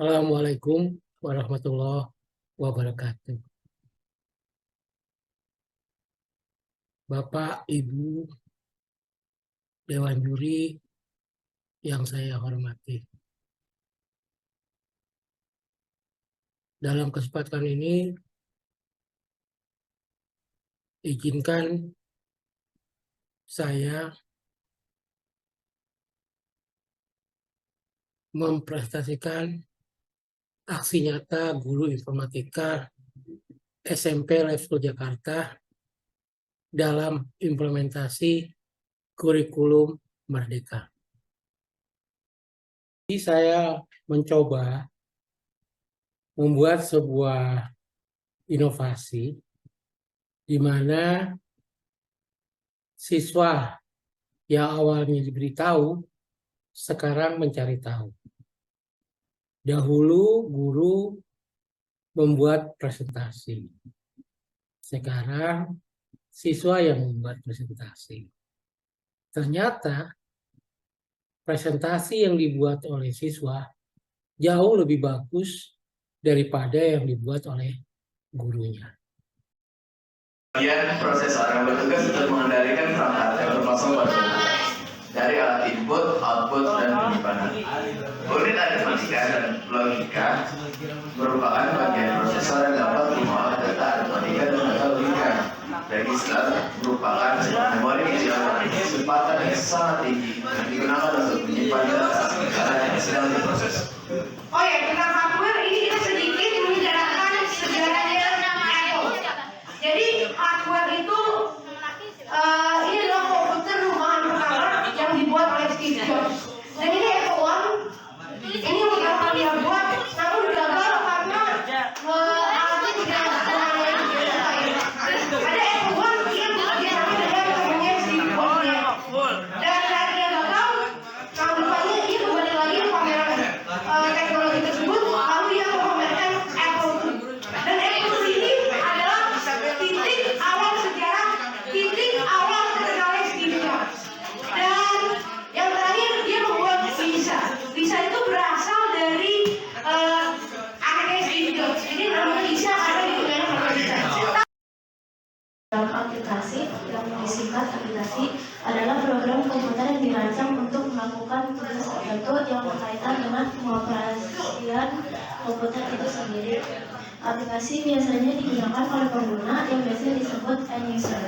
Assalamualaikum warahmatullahi wabarakatuh. Bapak, Ibu, Dewan Juri yang saya hormati. Dalam kesempatan ini, izinkan saya mempresentasikan aksi nyata guru informatika SMP level Jakarta dalam implementasi kurikulum Merdeka. Jadi saya mencoba membuat sebuah inovasi di mana siswa yang awalnya diberitahu sekarang mencari tahu. Dahulu guru membuat presentasi. Sekarang siswa yang membuat presentasi. Ternyata presentasi yang dibuat oleh siswa jauh lebih bagus daripada yang dibuat oleh gurunya. Kemudian proses orang bertugas untuk mengendalikan perangkat yang terpasang pada dari alat input, output, dan penyimpanan. Unit aritmatika dan logika merupakan bagian prosesor yang dapat mengolah data aritmatika dan data logika. Register merupakan memori kecil kecepatan yang sangat tinggi yang digunakan untuk menyimpan data yang sedang diproses. Oh ya, tentang hardware ini kita sedikit menjelaskan sejarahnya Apple. Jadi hardware itu ini adalah komputer rumahan berkaler yang dibuat oleh Steve Jobs. Dan ini Apple One, ini pertama kali dia buat, namun gagal karena alatnya tidak melayani. Ada Apple One yang diambil dengan namanya Steve Jobs. Dan saat dia gagal, tahun depannya dia kembali lagi pameran teknologi tersebut, lalu dia memamerkan Apple II. Dan Apple II ini adalah titik awal sejarah, titik awal terkenalnya Steve Jobs. Dan yang terakhir dia membuat Lisa. Lisa itu berasal dari anaknya Steve Jobs. Jadi namanya Lisa ada di dunia nama Lisa. Dalam aplikasi yang disingkat aplikasi adalah program komputer yang dirancang untuk melakukan tugas tertentu yang berkaitan dengan pengoperasian komputer itu sendiri. Aplikasi biasanya digunakan oleh pengguna yang biasanya disebut end user.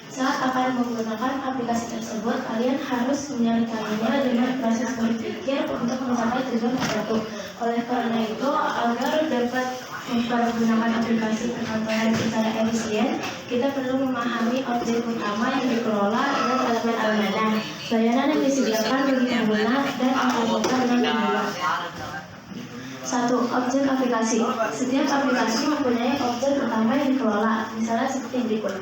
Saat akan menggunakan aplikasi tersebut, kalian harus menyalikannya dengan proses berpikir untuk mencapai tujuan tertentu. Oleh karena itu, agar dapat mempergunakan aplikasi perkantoran secara efisien, kita perlu memahami objek utama yang dikelola dan elemen-elemennya, layanan yang disediakan bagi pengguna, dan antar-antar dengan pengguna. 1. Objek aplikasi. Setiap aplikasi mempunyai objek utama yang dikelola, misalnya seperti berikut.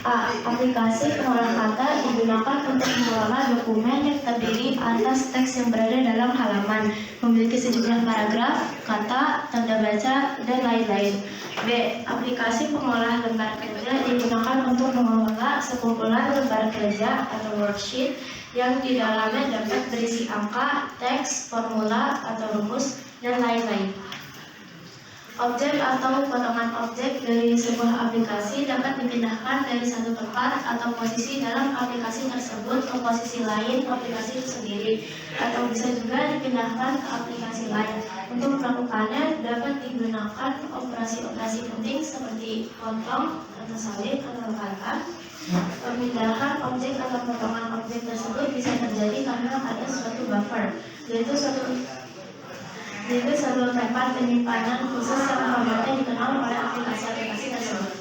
A. Aplikasi pengolah kata digunakan untuk mengelola dokumen yang terdiri atas teks yang berada dalam halaman, memiliki sejumlah paragraf, kata, tanda baca, dan lain-lain. B. Aplikasi pengolah lembar kerja digunakan untuk mengelola sekumpulan lembar kerja atau worksheet yang di dalamnya dapat berisi angka, teks, formula, atau rumus, dan lain-lain. Objek atau potongan objek dari sebuah aplikasi dapat dipindahkan dari satu tempat atau posisi dalam aplikasi tersebut ke posisi lain aplikasi itu sendiri, atau bisa juga dipindahkan ke aplikasi lain. Untuk melakukannya dapat digunakan operasi-operasi penting seperti potong atau salin atau kata. Pemindahan objek atau potongan objek tersebut bisa terjadi karena ada suatu buffer, yaitu satu tempat penyimpanan khusus yang formatnya dikenal oleh aplikasi-aplikasi tersebut.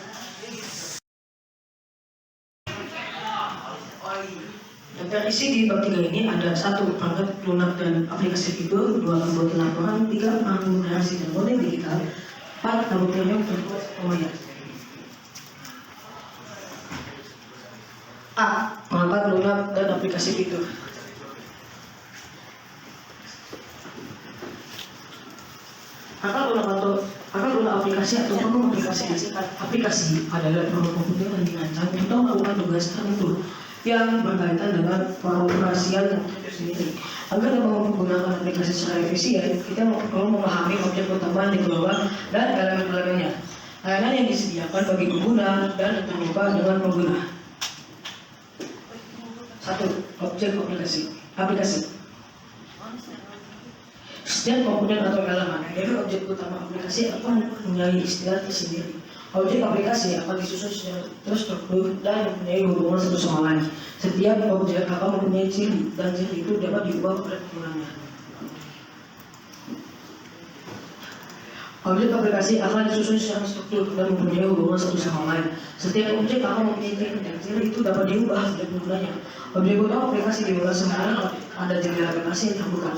Isi di bab 3 ini ada 1. Perangkat lunak dan aplikasi fitur, 2. Membuat laporan, 3. Mengoperasi dan modem digital, 4. Laboratorium untuk pemayan. A. Perangkat lunak dan aplikasi fitur. Akan lunak aplikasi atau aplikasi adalah program komputer yang dirancang untuk melakukan tugas tertentu yang berkaitan dengan pengoperasian sendiri. Agar dapat menggunakan aplikasi secara efisien, kita perlu memahami objek utama yang dikelola dan elemen-elemennya, layanan yang disediakan bagi pengguna, dan terbuka dengan pengguna. 1. Objek aplikasi. Setiap komponen atau elemen dari objek utama aplikasi akan mempunyai istilah tersendiri. Objek aplikasi akan disusun secara terstruktur dan mempunyai hubungan satu sama lain. Setiap objek akan mempunyai ciri, dan ciri itu dapat diubah pada penggunanya. Objek aplikasi akan disusun secara struktur dan mempunyai hubungan satu sama lain. Setiap objek akan mempunyai ciri, dan ciri itu dapat diubah pada penggunanya. Objek utama aplikasi dimulai sementara ada jendela aplikasi yang terbuka.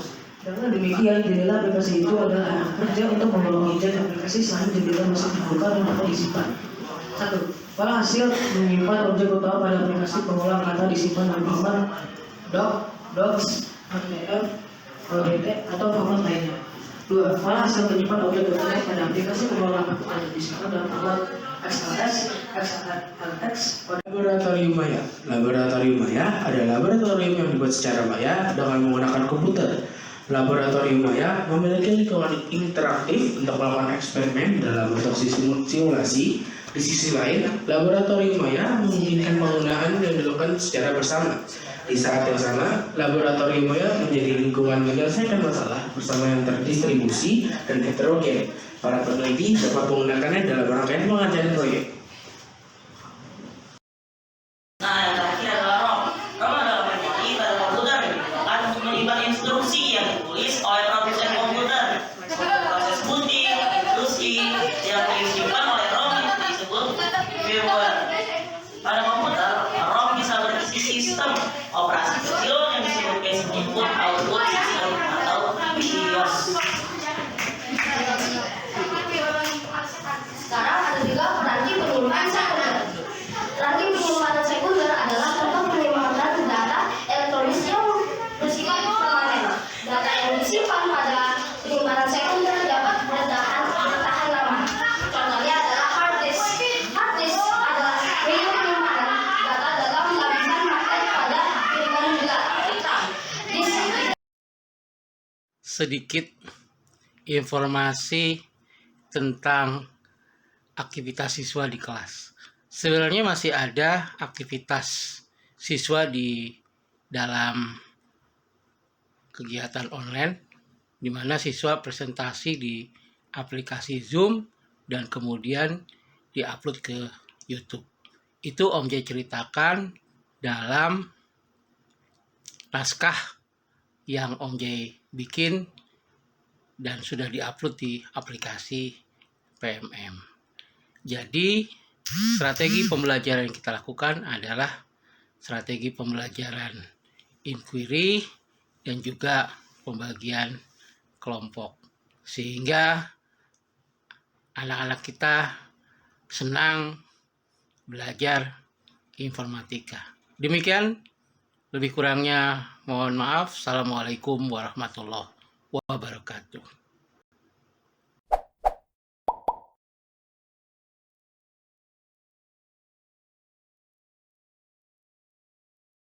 Dengan demikian, jendela aplikasi itu adalah anak kerja untuk mengelola objek aplikasi selain jendela masih terbuka dan dapat disimpan. 1. Pada hasil menyimpan objek utama pada aplikasi, pengolah kata disimpan dalam format doc, docs, pdf, odt, atau format lainnya. 2. Pada hasil menyimpan objek utama pada aplikasi, pengolah kata disimpan dalam format XLS, XLX. Laboratorium maya. Laboratorium maya adalah laboratorium yang dibuat secara maya dengan menggunakan komputer. Laboratorium maya memiliki lingkungan interaktif untuk melakukan eksperimen dalam bentuk simulasi. Di sisi lain, laboratorium maya memungkinkan penggunaan yang dilakukan secara bersama. Di saat yang sama, laboratorium maya menjadi lingkungan menyelesaikan masalah bersama yang terdistribusi dan heterogen. Para peneliti dapat menggunakannya dalam rangkaian pengerjaan proyek. Nah, yang terakhir adalah ROM. ROM adalah memori pada komputer yang digunakan untuk menyimpan instruksi yang ditulis oleh produsen komputer. Proses booting, instruksi yang disimpan oleh ROM itu disebut firmware. Pada komputer, ROM bisa berisi sistem operasi kecil yang disebut basic input output system atau BIOS. Sekarang ada juga peranti penyimpanan sekunder. Peranti penyimpanan sekunder adalah contoh penyimpanan data elektronik yang bersifat permanen. Data yang disimpan pada penyimpanan sekunder dapat bertahan lama. Contohnya adalah hard disk. Hard disk adalah medium penyimpanan data dalam lapisan magnet pada jaringan juga. Disk Sedikit informasi tentang aktivitas siswa di kelas. Sebenarnya masih ada aktivitas siswa di dalam kegiatan online, di mana siswa presentasi di aplikasi Zoom dan kemudian diupload ke YouTube. Itu Om J ceritakan dalam naskah yang Om J bikin dan sudah diupload di aplikasi PMM. Jadi, strategi pembelajaran yang kita lakukan adalah strategi pembelajaran inquiry dan juga pembagian kelompok. Sehingga anak-anak kita senang belajar informatika. Demikian, lebih kurangnya mohon maaf. Assalamualaikum warahmatullahi wabarakatuh.